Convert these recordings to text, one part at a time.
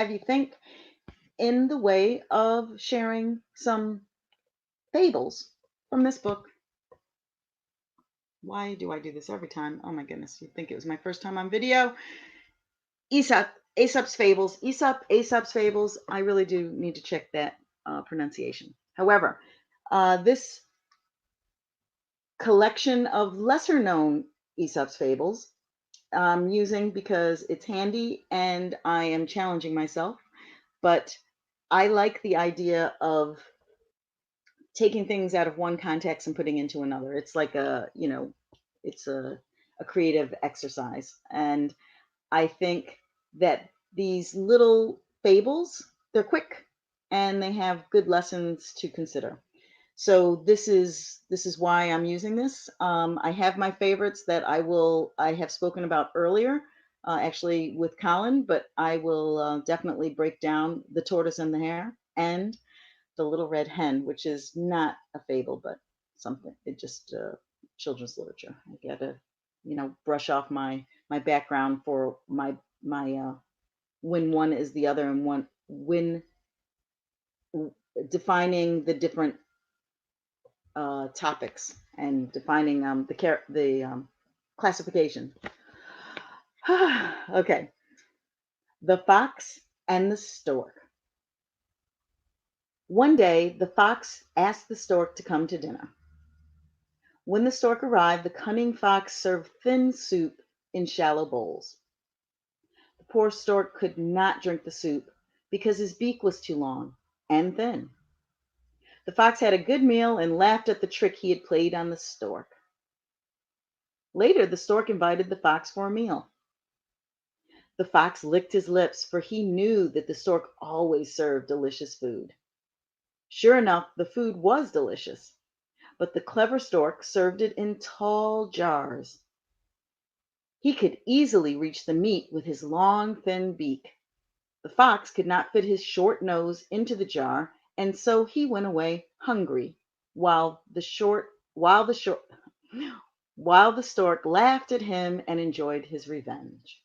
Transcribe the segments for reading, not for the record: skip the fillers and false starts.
have you think in the way of sharing some fables from this book. Why do I do this every time? Oh my goodness, you'd think it was my first time on video. Aesop, Aesop's Fables, Aesop's Fables. I really do need to check that pronunciation. However, this collection of lesser known Aesop's Fables I'm using because it's handy and I am challenging myself. But I like the idea of taking things out of one context and putting into another. It's like it's a creative exercise. And I think that these little fables, they're quick and they have good lessons to consider. So this is why I'm using this. I have my favorites that I have spoken about earlier, actually with Colin, but I will definitely break down the tortoise and the hare and the Little Red Hen, which is not a fable, but something. It just children's literature. I gotta, brush off my background for my when one is the other and one when defining the different topics and defining the classification. Okay, the fox and the stork. One day, the fox asked the stork to come to dinner. When the stork arrived, the cunning fox served thin soup in shallow bowls. The poor stork could not drink the soup because his beak was too long and thin. The fox had a good meal and laughed at the trick he had played on the stork. Later, the stork invited the fox for a meal. The fox licked his lips, for he knew that the stork always served delicious food. Sure enough, the food was delicious, but the clever stork served it in tall jars. He could easily reach the meat with his long, thin beak. The fox could not fit his short nose into the jar, and so he went away hungry, while the short while the short while the stork laughed at him and enjoyed his revenge.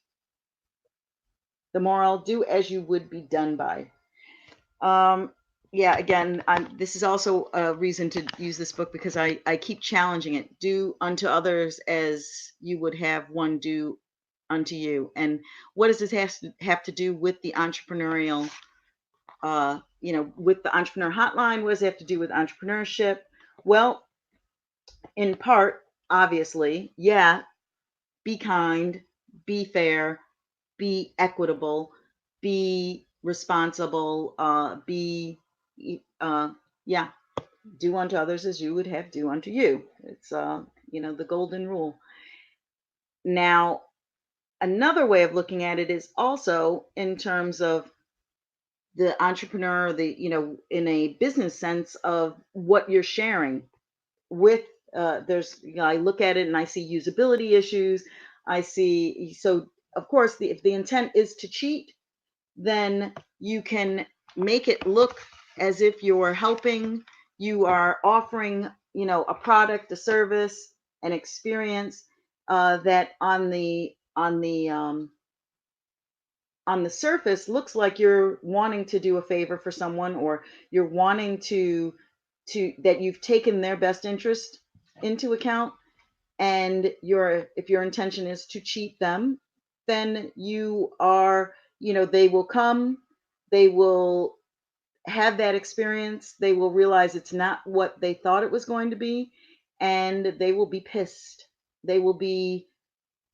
The moral: do as you would be done by. Um, yeah, again, this is also a reason to use this book because I keep challenging it. Do unto others as you would have one do unto you. And what does this have to do with the entrepreneurial, with the entrepreneur hotline? What does it have to do with entrepreneurship? Well, in part, obviously, yeah, be kind, be fair, be equitable, be responsible, be, uh, yeah, do unto others as you would have do unto you. It's, the golden rule. Now, another way of looking at it is also in terms of the entrepreneur, in a business sense of what you're sharing with. I look at it and I see usability issues. I see, so of course, if the intent is to cheat, then you can make it look as if you're helping, you are offering, a product, a service, an experience that on the surface looks like you're wanting to do a favor for someone, or you're wanting to that you've taken their best interest into account, and if your intention is to cheat them, then you are, they will come, they will have that experience, they will realize it's not what they thought it was going to be, and they will be pissed, they will be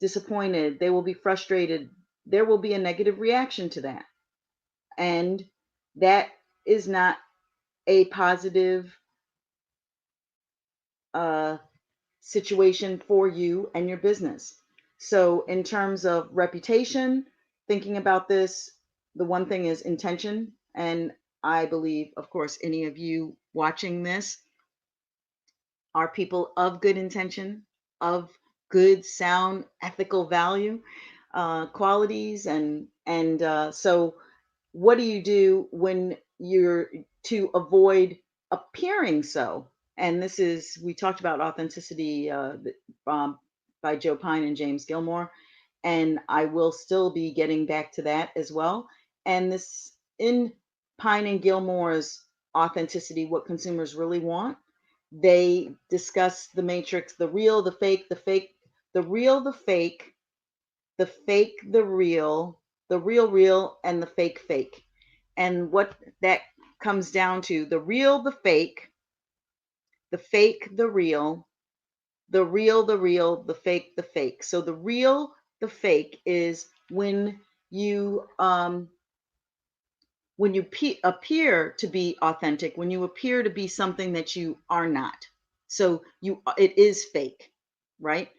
disappointed, they will be frustrated, there will be a negative reaction to that, and that is not a positive uh, situation for you and your business. So, in terms of reputation, thinking about this, the one thing is intention. And I believe, of course, any of you watching this are people of good intention, of good, sound, ethical value, qualities, and so what do you do when you're to avoid appearing so? And this is, we talked about authenticity um, by Joe Pine and James Gilmore, and I will still be getting back to that as well. And this in Pine and Gilmore's Authenticity, What Consumers Really Want, they discuss the matrix, the real, the fake, the real, the fake, the fake, the real, and the fake. And what that comes down to, the real, the fake, the real, the fake. So the real, the fake is when you appear to be authentic, when you appear to be something that you are not. So it is fake, right?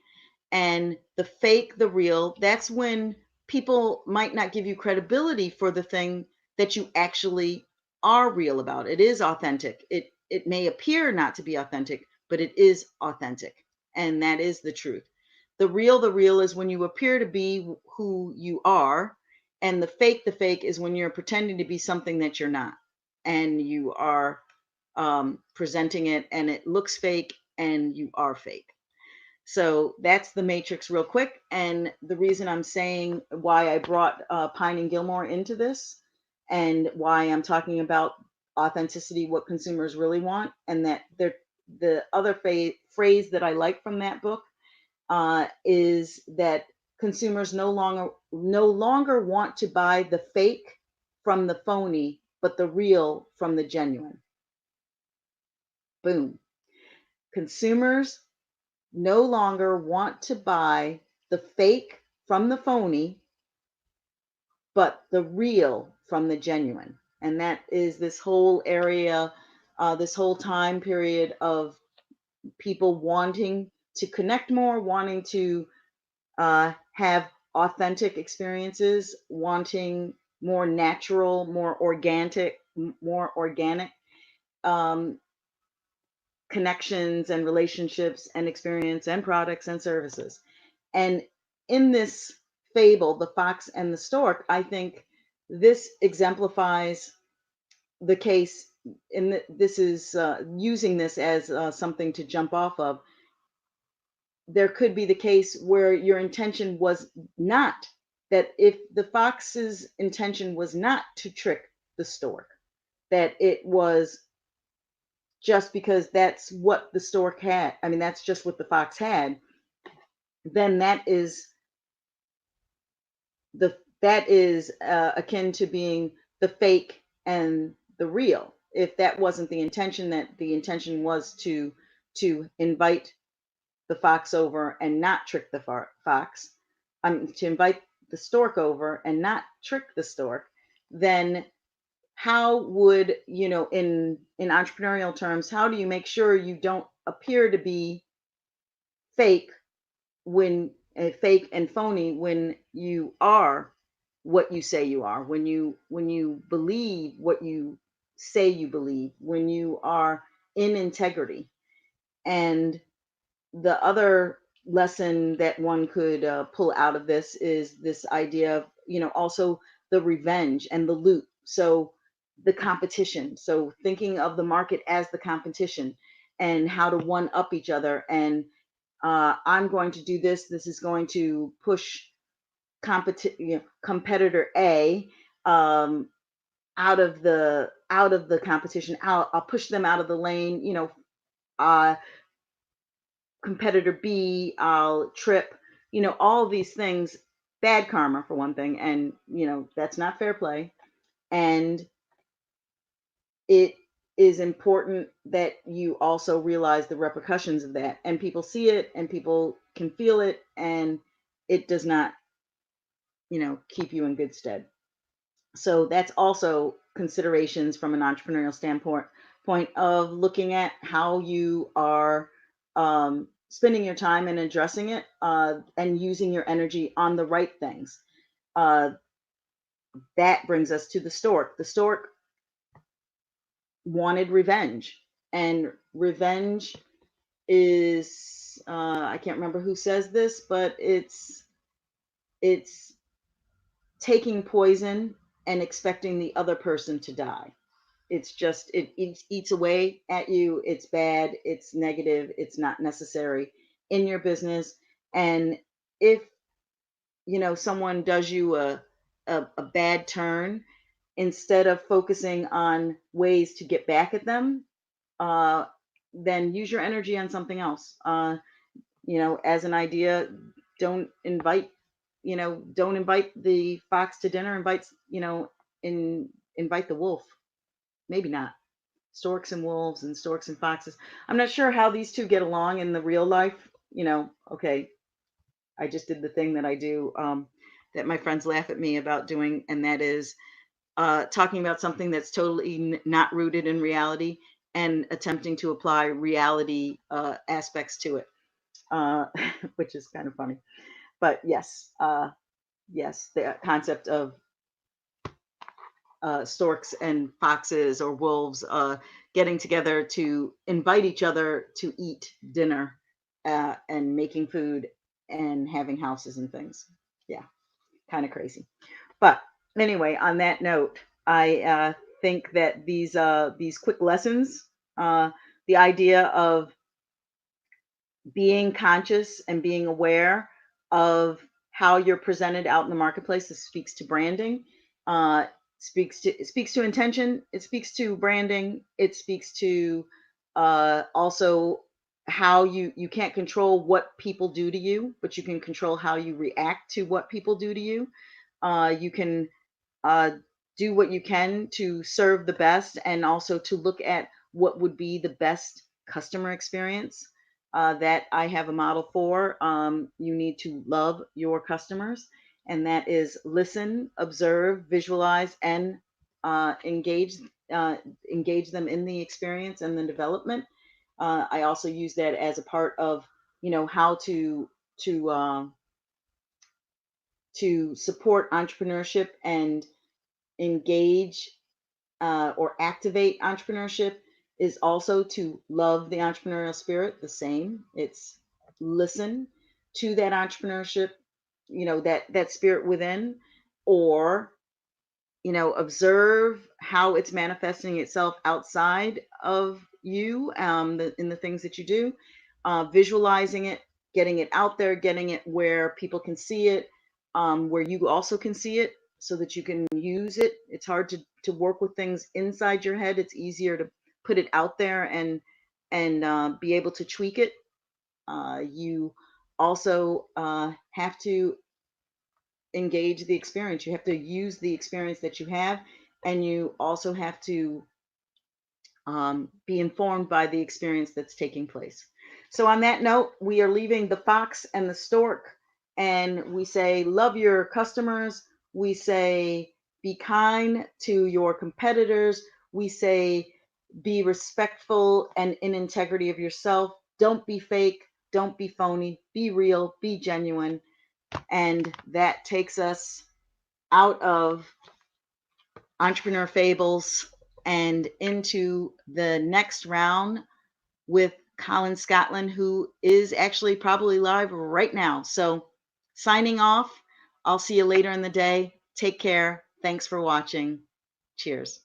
And the fake, the real, that's when people might not give you credibility for the thing that you actually are real about. It is authentic. It may appear not to be authentic, but it is authentic. And that is the truth. The real is when you appear to be who you are, and the fake is when you're pretending to be something that you're not, and you are presenting it, and it looks fake, and you are fake. So that's the matrix, real quick. And the reason I'm saying why I brought Pine and Gilmore into this, and why I'm talking about authenticity, what consumers really want, and that the other phrase that I like from that book is that consumers no longer want to buy the fake from the phony, but the real from the genuine. Boom. Consumers no longer want to buy the fake from the phony, but the real from the genuine. And that is this whole area, this whole time period of people wanting to connect more, wanting to have authentic experiences, wanting more natural, more organic um, connections and relationships and experience and products and services. And in this fable, The Fox and the Stork, I think this exemplifies the case. This is using this as something to jump off of. There could be the case where your intention was not, that if the fox's intention was not to trick the stork, that it was just because that's what the stork had. I mean, that's just what the fox had. Then that is akin to being the fake and the real. If that wasn't the intention, that the intention was to invite the fox over and not trick the fox, to invite the stork over and not trick the stork, then how would, in entrepreneurial terms, how do you make sure you don't appear to be fake when fake and phony when you are what you say you are, when you believe what you say you believe, when you are in integrity? And the other lesson that one could pull out of this is this idea of, also the revenge and the loot. So the competition. So thinking of the market as the competition and how to one up each other. And I'm going to do this. This is going to push competitor A out of the competition. I'll push them out of the lane. Uh, Competitor B, I'll trip, all these things, bad karma for one thing. And, that's not fair play. And it is important that you also realize the repercussions of that. And people see it and people can feel it, and it does not, keep you in good stead. So that's also considerations from an entrepreneurial standpoint point of looking at how you are spending your time and addressing it, and using your energy on the right things. Uh, that brings us to the stork. The stork wanted revenge, and revenge is I can't remember who says this, but it's taking poison and expecting the other person to die. It's just, it eats away at you. It's bad, it's negative, it's not necessary in your business. And if someone does you a bad turn, instead of focusing on ways to get back at them, uh, then use your energy on something else. As an idea, don't invite, don't invite the fox to dinner. Invite the wolf. Maybe not. Storks and wolves and storks and foxes. I'm not sure how these two get along in the real life. Okay, I just did the thing that I do, that my friends laugh at me about doing, and that is talking about something that's totally not rooted in reality and attempting to apply reality aspects to it, uh, which is kind of funny. But yes, the concept of storks and foxes or wolves getting together to invite each other to eat dinner, and making food and having houses and things. Yeah, kind of crazy. But anyway, on that note, I think that these quick lessons, the idea of being conscious and being aware of how you're presented out in the marketplace. This speaks to branding. It speaks to intention. It speaks to branding. It speaks to also how you can't control what people do to you, but you can control how you react to what people do to you. You can uh, do what you can to serve the best, and also to look at what would be the best customer experience, that I have a model for. You need to love your customers, and that is listen, observe, visualize, and uh, engage uh, engage them in the experience and the development. I also use that as a part of how to um to support entrepreneurship and engage, or activate entrepreneurship, is also to love the entrepreneurial spirit. The same, it's listen to that entrepreneurship, that spirit within, or observe how it's manifesting itself outside of you, in the things that you do, visualizing it, getting it out there, getting it where people can see it, where you also can see it, so that you can use it. It's hard to work with things inside your head. It's easier to put it out there and be able to tweak it. You also have to engage the experience. You have to use the experience that you have, and you also have to be informed by the experience that's taking place. So, on that note, we are leaving the fox and the stork, and we say, love your customers. We say, be kind to your competitors. We say, be respectful and in integrity of yourself. Don't be fake. Don't be phony. Be real. Be genuine. And that takes us out of Entrepreneur Fables and into the next round with Colin Scotland, who is actually probably live right now. So, signing off. I'll see you later in the day. Take care. Thanks for watching. Cheers.